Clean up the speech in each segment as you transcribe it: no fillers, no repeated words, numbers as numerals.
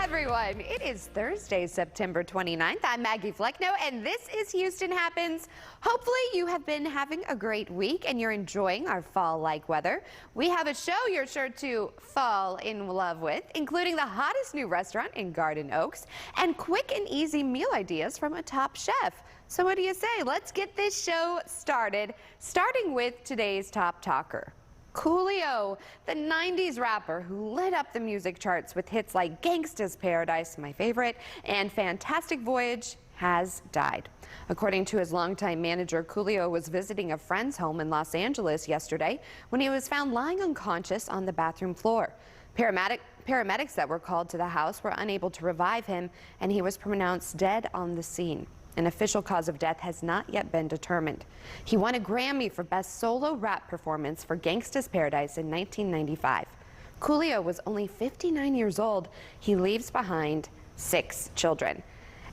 everyone. It is Thursday, September 29th. I'm Maggie Flecknoe, and this is Houston Happens. Hopefully you have been having a great week and you're enjoying our fall-like weather. We have a show you're sure to fall in love with, including the hottest new restaurant in Garden Oaks and quick and easy meal ideas from a top chef. So what do you say? Let's get this show started, starting with today's top talker. Coolio, the 90s rapper who lit up the music charts with hits like Gangsta's Paradise, my favorite, and Fantastic Voyage, has died. According to his longtime manager, Coolio was visiting a friend's home in Los Angeles yesterday when he was found lying unconscious on the bathroom floor. Paramedics that were called to the house were unable to revive him, and he was pronounced dead on the scene. An official cause of death has not yet been determined. He won a Grammy for Best Solo Rap Performance for Gangsta's Paradise in 1995. Coolio was only 59 years old. He leaves behind 6 children.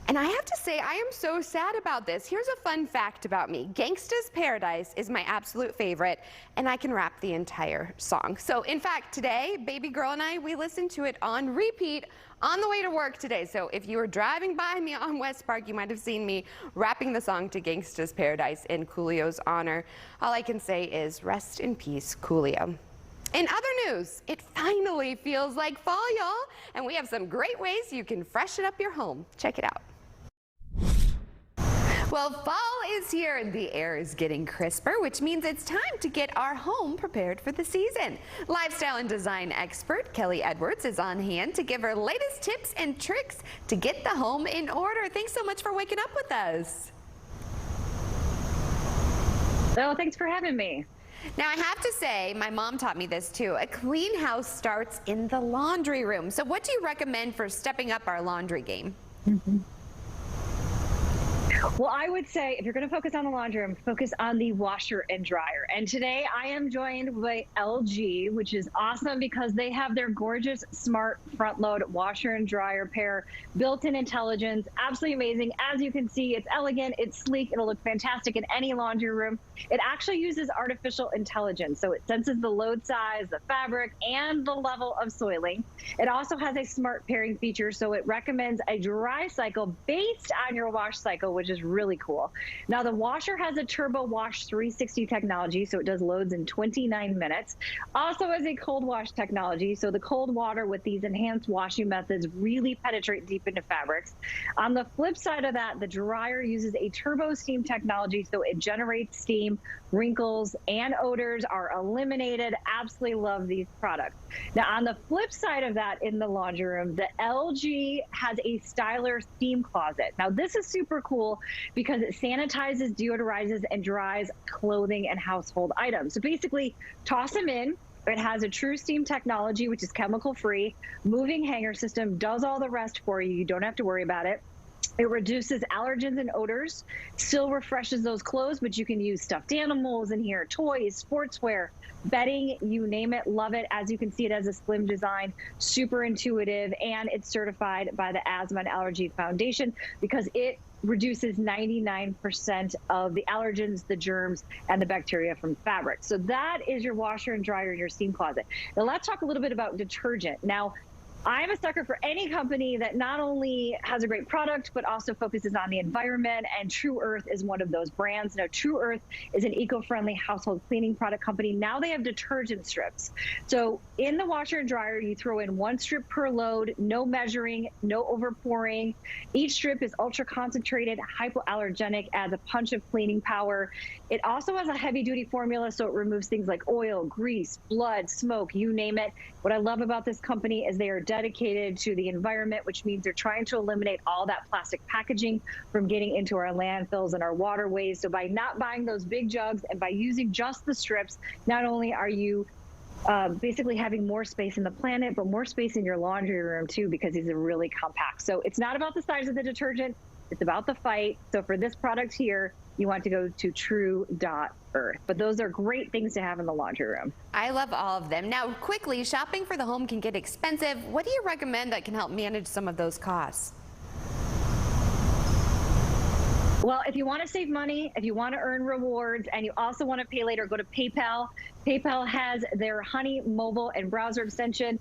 And I have to say, I am so sad about this. Here's a fun fact about me. Gangsta's Paradise is my absolute favorite, and I can rap the entire song. So in fact, today, baby girl and I, we listened to it on repeat on the way to work today. So if you were driving by me on West Park, you might have seen me rapping the song to Gangsta's Paradise in Coolio's honor. All I can say is rest in peace, Coolio. In other news, it finally feels like fall, y'all, and we have some great ways you can freshen up your home. Check it out. Well, fall is here and the air is getting crisper, which means it's time to get our home prepared for the season. Lifestyle and design expert Kelly Edwards is on hand to give her latest tips and tricks to get the home in order. Thanks so much for waking up with us. Oh, thanks for having me. Now, I have to say, my mom taught me this too. A clean house starts in the laundry room. So what do you recommend for stepping up our laundry game? Well, I would say if you're going to focus on the laundry room, focus on the washer and dryer. And today I am joined by LG, which is awesome because they have their gorgeous smart front load washer and dryer pair, built-in intelligence, absolutely amazing. As you can see, it's elegant, it's sleek, it'll look fantastic in any laundry room. It actually uses artificial intelligence, so it senses the load size, the fabric, and the level of soiling. It also has a smart pairing feature, so it recommends a dry cycle based on your wash cycle, which is really cool. Now, the washer has a Turbo Wash 360 technology, so it does loads in 29 minutes. Also has a cold wash technology, so the cold water with these enhanced washing methods really penetrate deep into fabrics. On the flip side of that, the dryer uses a turbo steam technology, so it generates steam, wrinkles, and odors are eliminated. Absolutely love these products. Now, on the flip side of that, in the laundry room, the LG has a Styler steam closet. Now, this is super cool because it sanitizes, deodorizes, and dries clothing and household items. So basically, toss them in. It has a true steam technology, which is chemical free. Moving hanger system does all the rest for you. You don't have to worry about it. It reduces allergens and odors, still refreshes those clothes, but you can use stuffed animals in here, toys, sportswear, bedding, you name it. Love it. As you can see, it has a slim design, super intuitive, and it's certified by the Asthma and Allergy Foundation because it reduces 99% of the allergens, the germs, and the bacteria from fabric. So that is your washer and dryer in your steam closet. Now let's talk a little bit about detergent. Now, I'm a sucker for any company that not only has a great product, but also focuses on the environment, and True Earth is one of those brands. Now, True Earth is an eco-friendly household cleaning product company. Now they have detergent strips. So in the washer and dryer, you throw in 1 strip per load, no measuring, no overpouring. Each strip is ultra concentrated, hypoallergenic, adds a punch of cleaning power. It also has a heavy-duty formula, so it removes things like oil, grease, blood, smoke, you name it. What I love about this company is they are dedicated to the environment, which means they're trying to eliminate all that plastic packaging from getting into our landfills and our waterways. So by not buying those big jugs and by using just the strips, not only are you basically having more space in the planet, but more space in your laundry room too, because these are really compact. So it's not about the size of the detergent, it's about the fight. So for this product here, you want to go to True.Earth. But those are great things to have in the laundry room. I love all of them. Now, quickly, shopping for the home can get expensive. What do you recommend that can help manage some of those costs? Well, if you want to save money, if you want to earn rewards, and you also want to pay later, go to PayPal. PayPal has their Honey mobile and browser extension.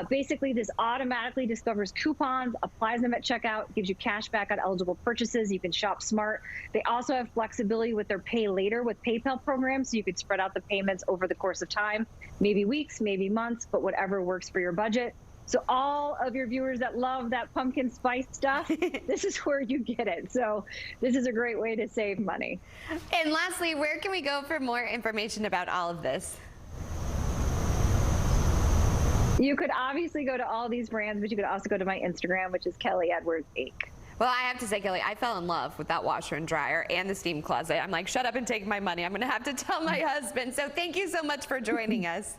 Basically, this automatically discovers coupons, applies them at checkout, gives you cash back on eligible purchases. You can shop smart. They also have flexibility with their Pay Later with PayPal program, so you could spread out the payments over the course of time, maybe weeks, maybe months, but whatever works for your budget. So all of your viewers that love that pumpkin spice stuff, this is where you get it. So this is a great way to save money. And lastly, where can we go for more information about all of this? You could obviously go to all these brands, but you could also go to my Instagram, which is Kelly Edwards 8. Well, I have to say, Kelly, I fell in love with that washer and dryer and the steam closet. I'm like, shut up and take my money. I'm going to have to tell my husband. So thank you so much for joining us.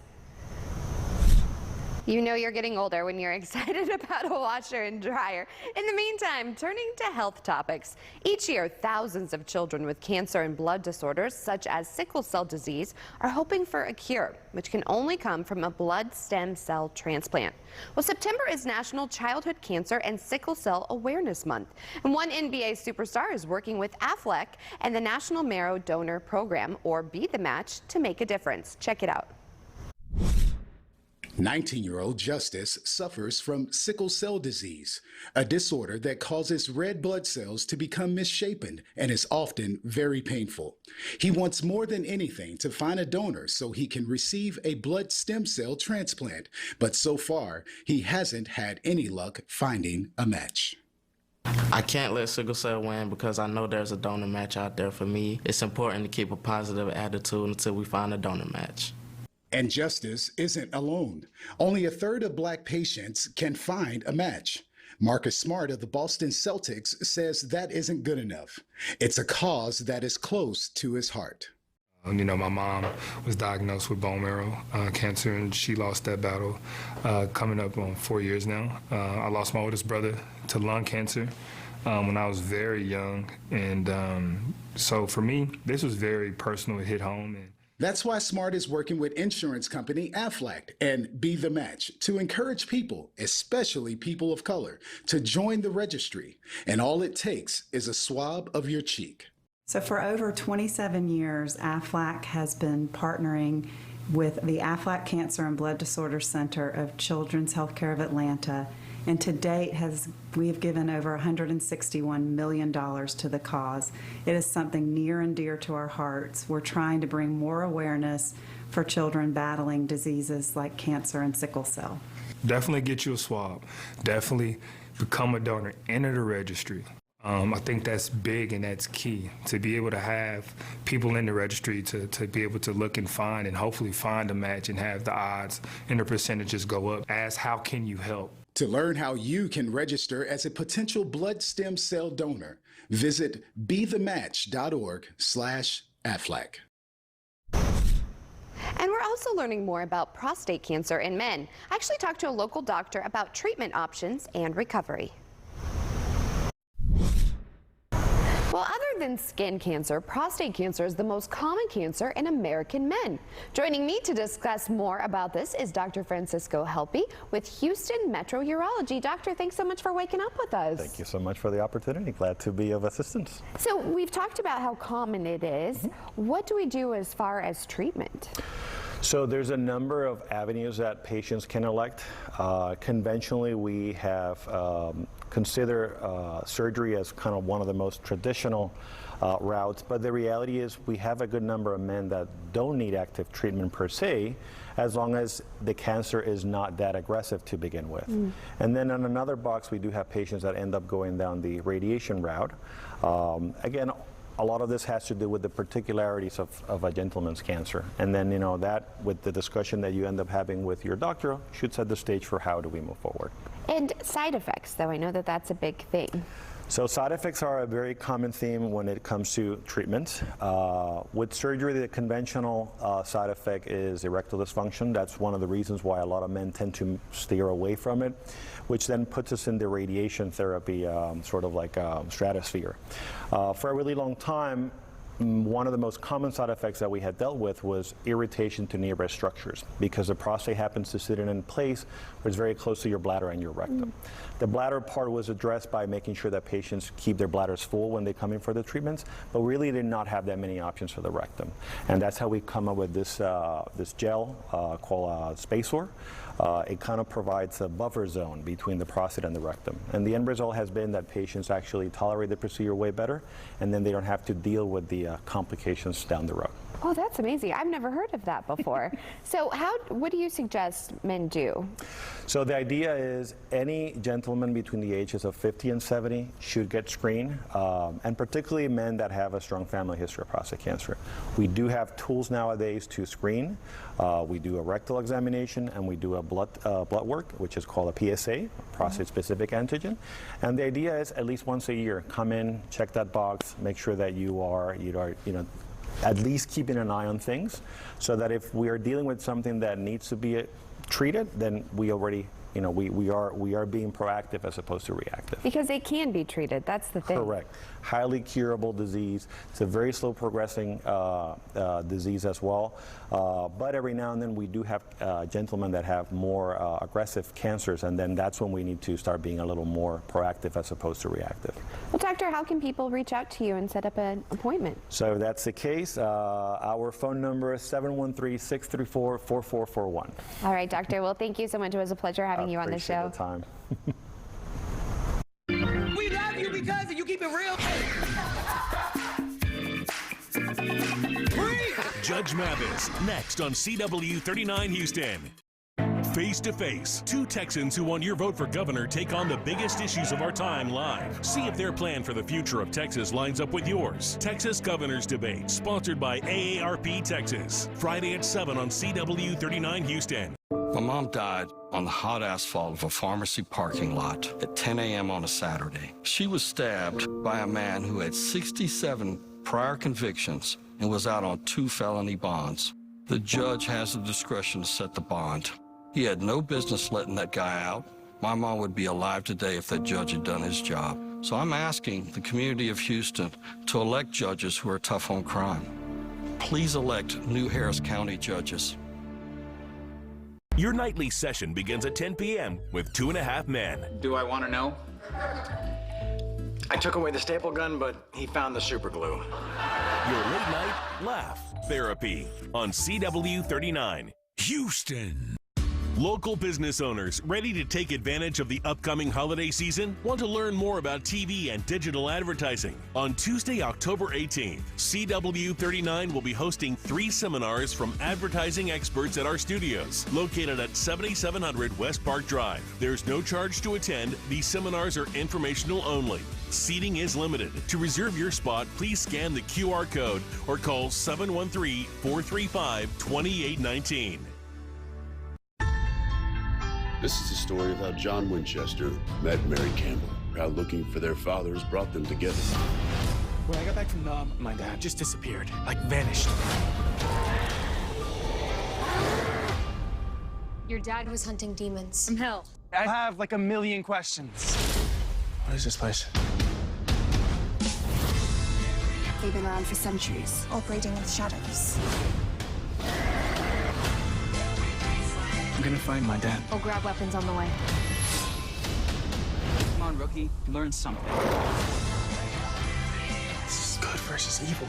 You know you're getting older when you're excited about a washer and dryer. In the meantime, turning to health topics. Each year, thousands of children with cancer and blood disorders, such as sickle cell disease, are hoping for a cure, which can only come from a blood stem cell transplant. Well, September is National Childhood Cancer and Sickle Cell Awareness Month. And one NBA superstar is working with Aflac and the National Marrow Donor Program, or Be the Match, to make a difference. Check it out. 19-year-old Justice suffers from sickle cell disease, a disorder that causes red blood cells to become misshapen and is often very painful. He wants more than anything to find a donor so he can receive a blood stem cell transplant, but so far he hasn't had any luck finding a match. I can't let sickle cell win because I know there's a donor match out there for me. It's important to keep a positive attitude until we find a donor match. And Justice isn't alone. Only a third of Black patients can find a match. Marcus Smart of the Boston Celtics says that isn't good enough. It's a cause that is close to his heart. You know, my mom was diagnosed with bone marrow cancer, and she lost that battle coming up on 4 years now. I lost my oldest brother to lung cancer when I was very young. And so for me, this was very personal. It hit home. That's why Smart is working with insurance company Aflac and Be the Match to encourage people, especially people of color, to join the registry. And all it takes is a swab of your cheek. So for over 27 years, Aflac has been partnering with the Aflac Cancer and Blood Disorders Center of Children's Healthcare of Atlanta, and to date we have given over $161 million to the cause. It is something near and dear to our hearts. We're trying to bring more awareness for children battling diseases like cancer and sickle cell. Definitely get you a swab. Definitely become a donor. Enter the registry. I think that's big and that's key, to be able to have people in the registry to be able to look and find and hopefully find a match and have the odds and the percentages go up. Ask, how can you help? To learn how you can register as a potential blood stem cell donor, visit bethematch.org/Aflac. And we're also learning more about prostate cancer in men. I actually talked to a local doctor about treatment options and recovery. Well, other than skin cancer, prostate cancer is the most common cancer in American men. Joining me to discuss more about this is Dr. Francisco Helpe with Houston Metro Urology. Doctor, thanks so much for waking up with us. Thank you so much for the opportunity. Glad to be of assistance. So we've talked about how common it is. What do we do as far as treatment? So there's a number of avenues that patients can elect. Conventionally, we have consider surgery as kind of one of the most traditional routes, but the reality is we have a good number of men that don't need active treatment per se, as long as the cancer is not that aggressive to begin with. And then on another box, we do have patients that end up going down the radiation route. Again, a lot of this has to do with the particularities of a gentleman's cancer. And then, you know, that with the discussion that you end up having with your doctor should set the stage for how do we move forward. And side effects, though, I know that that's a big thing. So side effects are a very common theme when it comes to treatment. With surgery, the conventional side effect is erectile dysfunction. That's one of the reasons why a lot of men tend to steer away from it, which then puts us in the radiation therapy sort of like stratosphere. For a really long time, one of the most common side effects that we had dealt with was irritation to nearby structures, because the prostate happens to sit in a place where it's very close to your bladder and your rectum. The bladder part was addressed by making sure that patients keep their bladders full when they come in for the treatments, but really did not have that many options for the rectum. And that's how we come up with this, this gel called Spacor. It kind of provides a buffer zone between the prostate and the rectum. And the end result has been that patients actually tolerate the procedure way better, and then they don't have to deal with the complications down the road. Oh, that's amazing. I've never heard of that before. So what do you suggest men do? So the idea is any gentleman between the ages of 50 and 70 should get screened, and particularly men that have a strong family history of prostate cancer. We do have tools nowadays to screen. We do a rectal examination, and we do a blood work, which is called a PSA, prostate-specific antigen. And the idea is at least once a year, come in, check that box, make sure that you are at least keeping an eye on things, so that if we are dealing with something that needs to be treated, then we already, we are being proactive as opposed to reactive. Because they can be treated, that's the thing. Correct. Highly curable disease. It's a very slow progressing disease as well. But every now and then we do have gentlemen that have more aggressive cancers, and then that's when we need to start being a little more proactive as opposed to reactive. Well, doctor, how can people reach out to you and set up an appointment? So if that's the case, our phone number is 713-634-4441. All right, doctor. Well, thank you so much. It was a pleasure having you on the show. The time. We love you because you keep it real. Judge Mathis, next on CW 39 Houston. Face to face, two Texans who want your vote for governor take on the biggest issues of our time live. See if their plan for the future of Texas lines up with yours. Texas Governors Debate, sponsored by AARP Texas. Friday at 7 on CW 39 Houston. My mom died on the hot asphalt of a pharmacy parking lot at 10 a.m. on a Saturday. She was stabbed by a man who had 67 prior convictions and was out on 2 felony bonds. The judge has the discretion to set the bond. He had no business letting that guy out. My mom would be alive today if that judge had done his job. So I'm asking the community of Houston to elect judges who are tough on crime. Please elect new Harris County judges. Your nightly session begins at 10 p.m. with 2.5 Men. Do I want to know? I took away the staple gun, but he found the super glue. Your late night laugh therapy on CW 39 Houston. Local business owners ready to take advantage of the upcoming holiday season? Want to learn more about TV and digital advertising? On Tuesday, October 18th, CW 39 will be hosting 3 seminars from advertising experts at our studios, located at 7700 West Park Drive. There's no charge to attend. These seminars are informational only. Seating is limited. To reserve your spot, please scan the QR code or call 713-435-2819. This is the story of how John Winchester met Mary Campbell. How looking for their fathers brought them together. When I got back from Nam, my dad just disappeared, like vanished. Your dad was hunting demons. From hell. I have like a million questions. What is this place? They've been around for centuries, operating with shadows. I'm gonna find my dad. We'll grab weapons on the way. Come on, rookie. Learn something. This is good versus evil.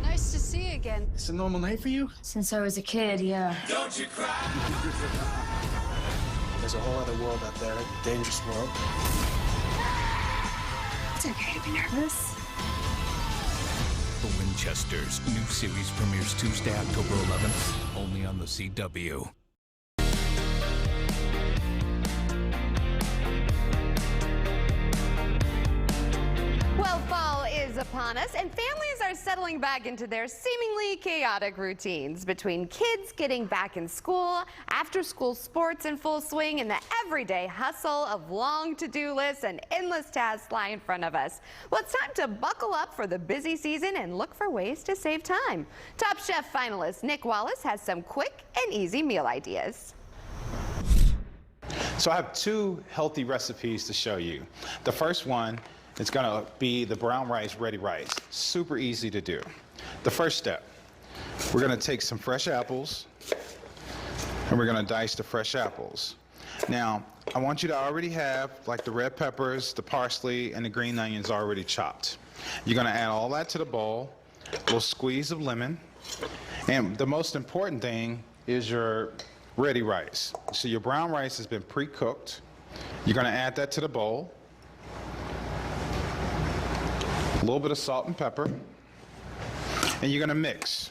Nice to see you again. It's a normal night for you? Since I was a kid, yeah. Don't you cry! There's a whole other world out there, a dangerous world. It's okay to be nervous. The Winchesters. New series premieres Tuesday, October 11th, only on the CW. Well, fall is upon us, and families are settling back into their seemingly chaotic routines between kids getting back in school, after-school sports in full swing, and the everyday hustle of long to-do lists and endless tasks lie in front of us. Well, it's time to buckle up for the busy season and look for ways to save time. Top Chef finalist Nick Wallace has some quick and easy meal ideas. So I have 2 healthy recipes to show you. The first one It's gonna be the brown rice, ready rice. Super easy to do. The first step, we're gonna take some fresh apples and we're gonna dice the fresh apples. Now, I want you to already have like the red peppers, the parsley, and the green onions already chopped. You're gonna add all that to the bowl, a little squeeze of lemon, and the most important thing is your ready rice. So your brown rice has been pre-cooked. You're gonna add that to the bowl. A little bit of salt and pepper. And you're gonna mix.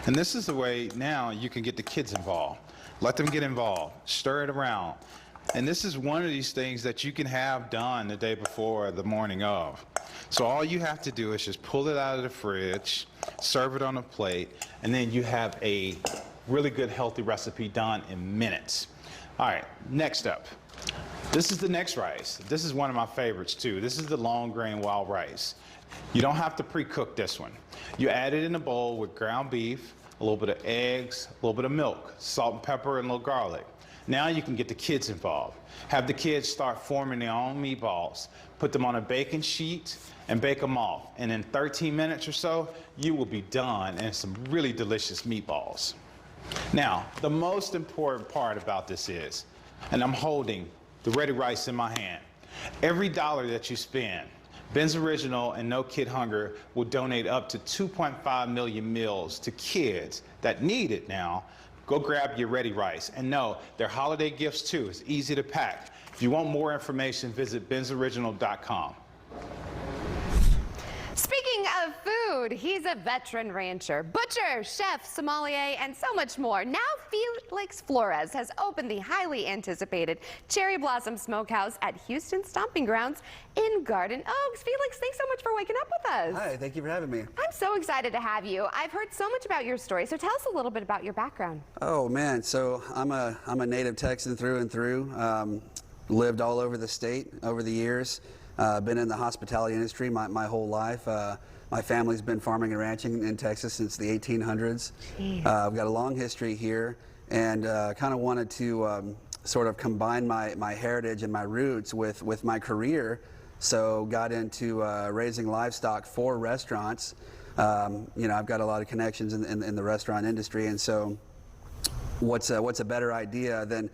And this is the way now you can get the kids involved. Let them get involved, stir it around. And this is one of these things that you can have done the day before or the morning of. So all you have to do is just pull it out of the fridge, serve it on a plate, and then you have a really good healthy recipe done in minutes. All right, next up. This is the next rice. This is one of my favorites too. This is the long grain wild rice. You don't have to pre-cook this one. You add it in a bowl with ground beef, a little bit of eggs, a little bit of milk, salt and pepper, and a little garlic. Now you can get the kids involved. Have the kids start forming their own meatballs. Put them on a baking sheet and bake them off. And in 13 minutes or so, you will be done and some really delicious meatballs. Now, the most important part about this is, and I'm holding the ready rice in my hand, every dollar that you spend, Ben's Original and No Kid Hunger will donate up to 2.5 million meals to kids that need it now. Go grab your ready rice. And no, they're holiday gifts too. It's easy to pack. If you want more information, visit bensoriginal.com. Speaking of food, he's a veteran rancher, butcher, chef, sommelier, and so much more. Now Felix Flores has opened the highly anticipated Cherry Blossom Smokehouse at Houston Stomping Grounds in Garden Oaks. Felix, thanks so much for waking up with us. Hi, thank you for having me. I'm so excited to have you. I've heard so much about your story, so tell us a little bit about your background. Oh man, so I'm a native Texan through and through. Lived all over the state over the years. Been in the hospitality industry my whole life. My family's been farming and ranching in Texas since the 1800s. I've got a long history here and kind of wanted to sort of combine my heritage and my roots with my career. So got into raising livestock for restaurants. You know, I've got a lot of connections in the restaurant industry, and so what's a better idea than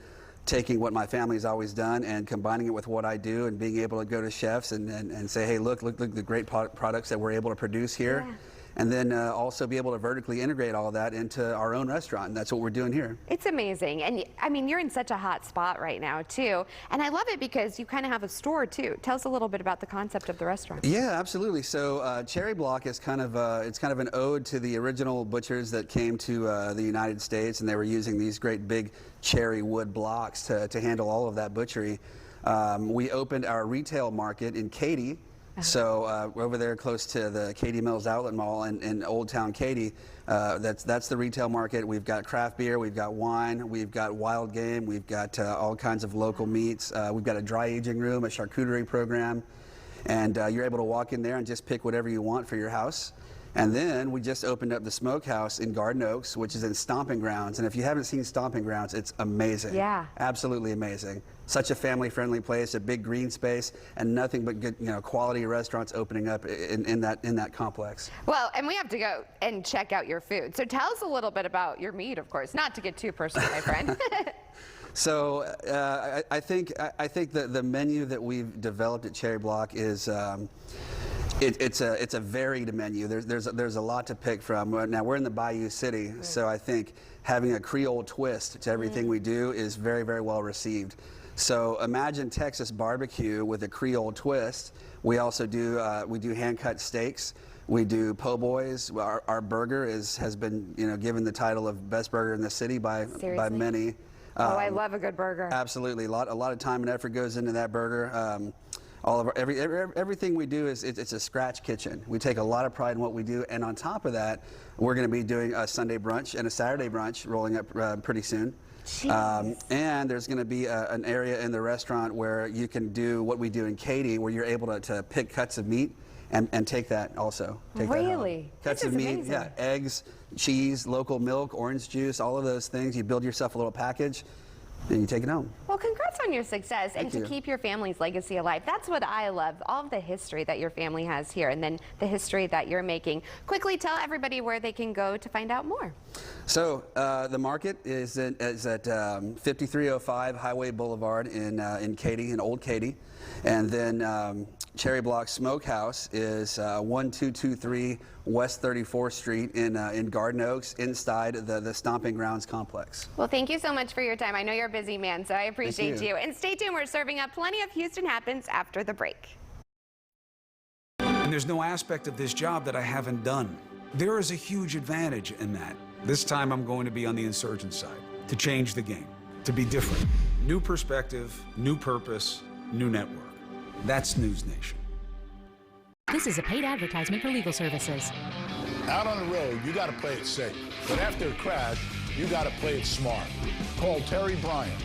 taking what my family's always done and combining it with what I do and being able to go to chefs and say, hey, look the great products that we're able to produce here. Yeah. And then also be able to vertically integrate all of that into our own restaurant. And that's what we're doing here. It's amazing. And I mean, you're in such a hot spot right now too. And I love it because you kind of have a store too. Tell us a little bit about the concept of the restaurant. Yeah, absolutely. So Cherry Block is kind of it's kind of an ode to the original butchers that came to the United States, and they were using these great big cherry wood blocks to handle all of that butchery. We opened our retail market in Katy. So over there close to the Katy Mills Outlet Mall in Old Town Katy, that's the retail market. We've got craft beer, we've got wine, we've got wild game, we've got all kinds of local meats. We've got a dry aging room, a charcuterie program, and you're able to walk in there and just pick whatever you want for your house. And then we just opened up the Smokehouse in Garden Oaks, which is in Stomping Grounds. And if you haven't seen Stomping Grounds, it's amazing. Yeah. Absolutely amazing. Such a family-friendly place, a big green space, and nothing but good, quality restaurants opening up in that complex. Well, and we have to go and check out your food. So tell us a little bit about your meat, of course, not to get too personal, my friend. So I think the menu that we've developed at Cherry Block is. It's a varied menu. There's a lot to pick from. Now we're in the Bayou City, so I think having a Creole twist to everything we do is very, very well received. So imagine Texas barbecue with a Creole twist. We also do hand cut steaks. We do po' boys. Our burger has been given the title of best burger in the city by many. I love a good burger. Absolutely, a lot of time and effort goes into that burger. All of everything we do it's a scratch kitchen. We take a lot of pride in what we do, and on top of that, we're going to be doing a Sunday brunch and a Saturday brunch rolling up pretty soon. And there's going to be an area in the restaurant where you can do what we do in Katy, where you're able to pick cuts of meat and take that also. Really? Cuts of meat, amazing. Yeah, eggs, cheese, local milk, orange juice, all of those things. You build yourself a little package. and you take it home. Well, congrats on your success and to you. keep your family's legacy alive. That's what I love, all of the history that your family has here and then the history that you're making. Quickly tell everybody where they can go to find out more. So the market is at 5305 Highway Boulevard in Katy, in Old Katy. And then Cherry Block Smokehouse is 1223 West 34th Street in Garden Oaks, inside the Stomping Grounds complex. Well, thank you so much for your time. I know you're a busy man, so I appreciate you. you. And stay tuned, we're serving up plenty of Houston Happens after the break. And there's no aspect of this job that I haven't done. There is a huge advantage in that. This time I'm going to be on the insurgent side, to change the game, to be different. New perspective, new purpose, new network. That's News Nation. This is a paid advertisement for legal services. Out on the road, you got to play it safe. But after a crash, you got to play it smart. Call Terry Bryant.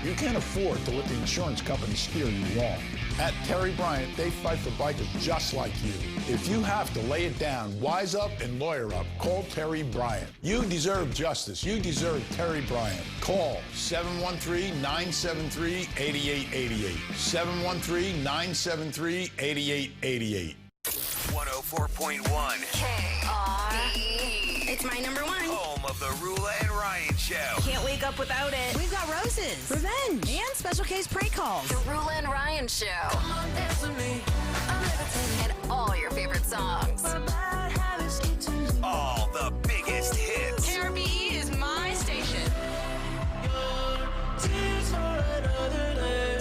You can't afford to let the insurance company steer you wrong. At Terry Bryant, they fight for bikers just like you. If you have to lay it down, wise up and lawyer up. Call Terry Bryant. You deserve justice. You deserve Terry Bryant. Call 713-973-8888. 713-973-8888. 104.1 KRBE. It's my number one. Home of the Rula and Ryan Show. Can't wake up without it. We've got roses, revenge, and special case prank calls. The Rula and Ryan Show. Come on, dance with me. And all your favorite songs. All the biggest hits. KRBE is my station.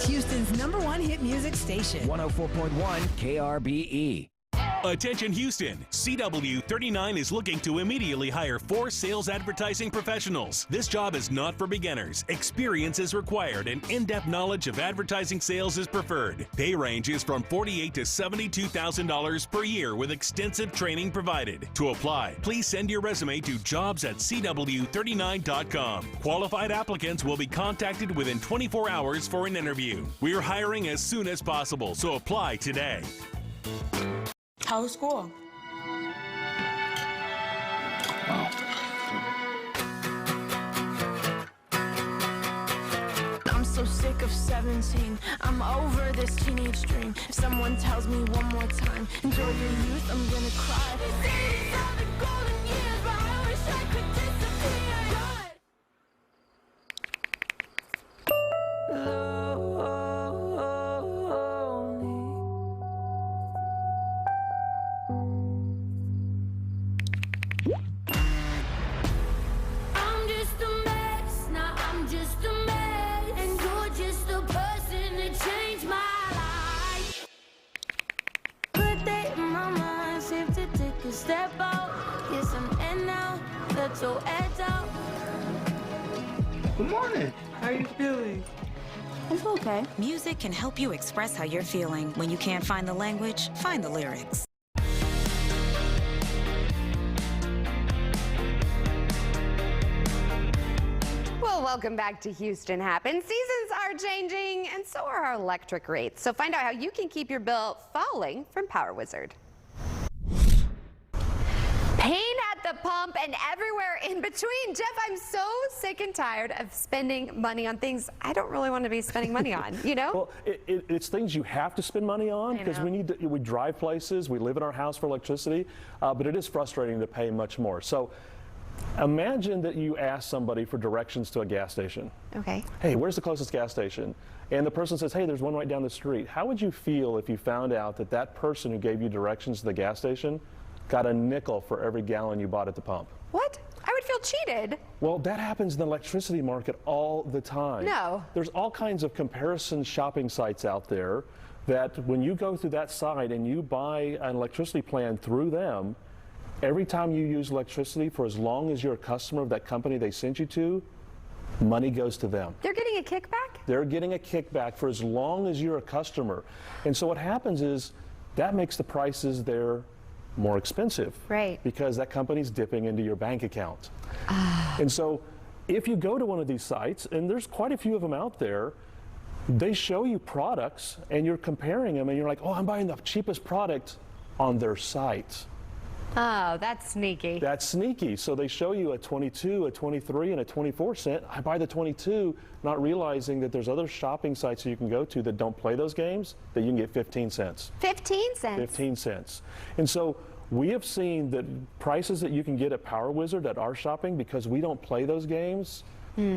Houston's #1 hit music station. 104.1 KRBE. Attention Houston, CW39 is looking to immediately hire 4 sales advertising professionals. This job is not for beginners. Experience is required and in-depth knowledge of advertising sales is preferred. Pay range is from $48,000 to $72,000 per year with extensive training provided. To apply, please send your resume to jobs@cw39.com. Qualified applicants will be contacted within 24 hours for an interview. We're hiring as soon as possible, so apply today. How was school? I'm so sick of 17. I'm over this teenage dream. If someone tells me one more time, enjoy your youth, I'm gonna cry. They say these are the golden years, but I wish I could disappear. I'm just a mess, now I'm just a mess, and you're just a person that changed my life. Put that in my mind, safe to take a step out. Yes, I'm in now, let your edge out. Good morning. How are you feeling? I feel okay. Music can help you express how you're feeling. When you can't find the language, find the lyrics. Well, welcome back to Houston Happens. Seasons are changing, and so are our electric rates. So find out how you can keep your bill falling from Power Wizard. Pain at the pump and everywhere in between. Jeff, I'm so sick and tired of spending money on things I don't really want to be spending money on, you know? Well, it's things you have to spend money on because we drive places, we live in our house for electricity, but it is frustrating to pay much more. So imagine that you ask somebody for directions to a gas station. Okay. Hey, where's the closest gas station? And the person says, hey, there's one right down the street. How would you feel if you found out that that person who gave you directions to the gas station got a nickel for every gallon you bought at the pump? What? I would feel cheated. Well, that happens in the electricity market all the time. No. There's all kinds of comparison shopping sites out there that when you go through that site and you buy an electricity plan through them, every time you use electricity for as long as you're a customer of that company they sent you to, money goes to them. They're getting a kickback? They're getting a kickback for as long as you're a customer. And so what happens is that makes the prices there more expensive. Right. Because that company's dipping into your bank account. And so if you go to one of these sites, and there's quite a few of them out there, they show you products and you're comparing them and you're like, oh, I'm buying the cheapest product on their site. Oh, that's sneaky. That's sneaky. So they show you a 22, a 23, and a 24 cent. I buy the 22, not realizing that there's other shopping sites that you can go to that don't play those games that you can get 15 cents. 15 cents? 15 cents. And so we have seen that prices that you can get at Power Wizard at our shopping, because we don't play those games,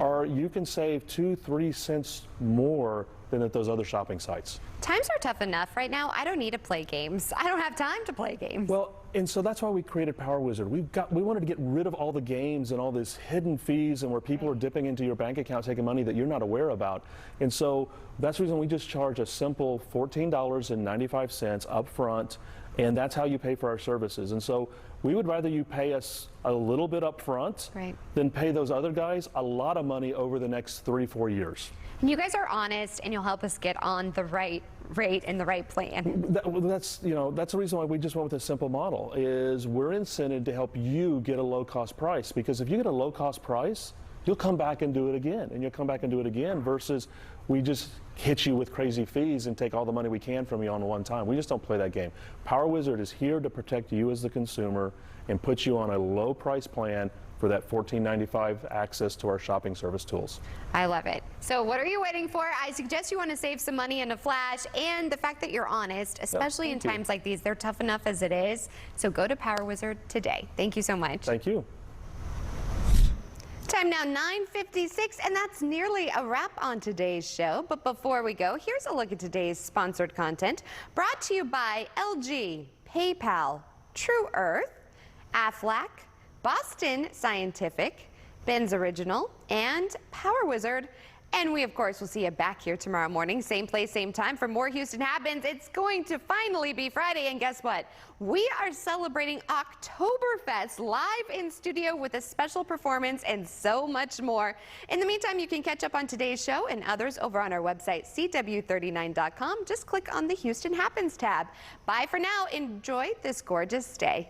are you can save 2-3 cents more than at those other shopping sites. Times are tough enough right now. I don't need to play games. I don't have time to play games. Well, and so that's why we created Power Wizard. We wanted to get rid of all the games and all these hidden fees and where people are dipping into your bank account taking money that you're not aware about. And so that's the reason we just charge a simple $14.95 up front, and that's how you pay for our services. And so we would rather you pay us a little bit up front than pay those other guys a lot of money over the next 3-4 years. And you guys are honest, and you'll help us get on the right rate and the right plan. That's the reason why we just went with a simple model. Is we're incented to help you get a low cost price, because if you get a low cost price, you'll come back and do it again, and you'll come back and do it again, versus we just hit you with crazy fees and take all the money we can from you on one time. We just don't play that game. Power Wizard is here to protect you as the consumer and put you on a low price plan for that $14.95 access to our shopping service tools. I love it. So what are you waiting for? I suggest you want to save some money in a flash, and the fact that you're honest, especially in times like these. They're tough enough as it is. So go to Power Wizard today. Thank you so much. Thank you. Time now 9:56, and that's nearly a wrap on today's show. But before we go, here's a look at today's sponsored content, brought to you by LG, PayPal, True Earth, Aflac, Boston Scientific, Ben's Original, and Power Wizard. And we, of course, will see you back here tomorrow morning, same place, same time, for more Houston Happens. It's going to finally be Friday, and guess what? We are celebrating Oktoberfest live in studio with a special performance and so much more. In the meantime, you can catch up on today's show and others over on our website, CW39.com. Just click on the Houston Happens tab. Bye for now. Enjoy this gorgeous day.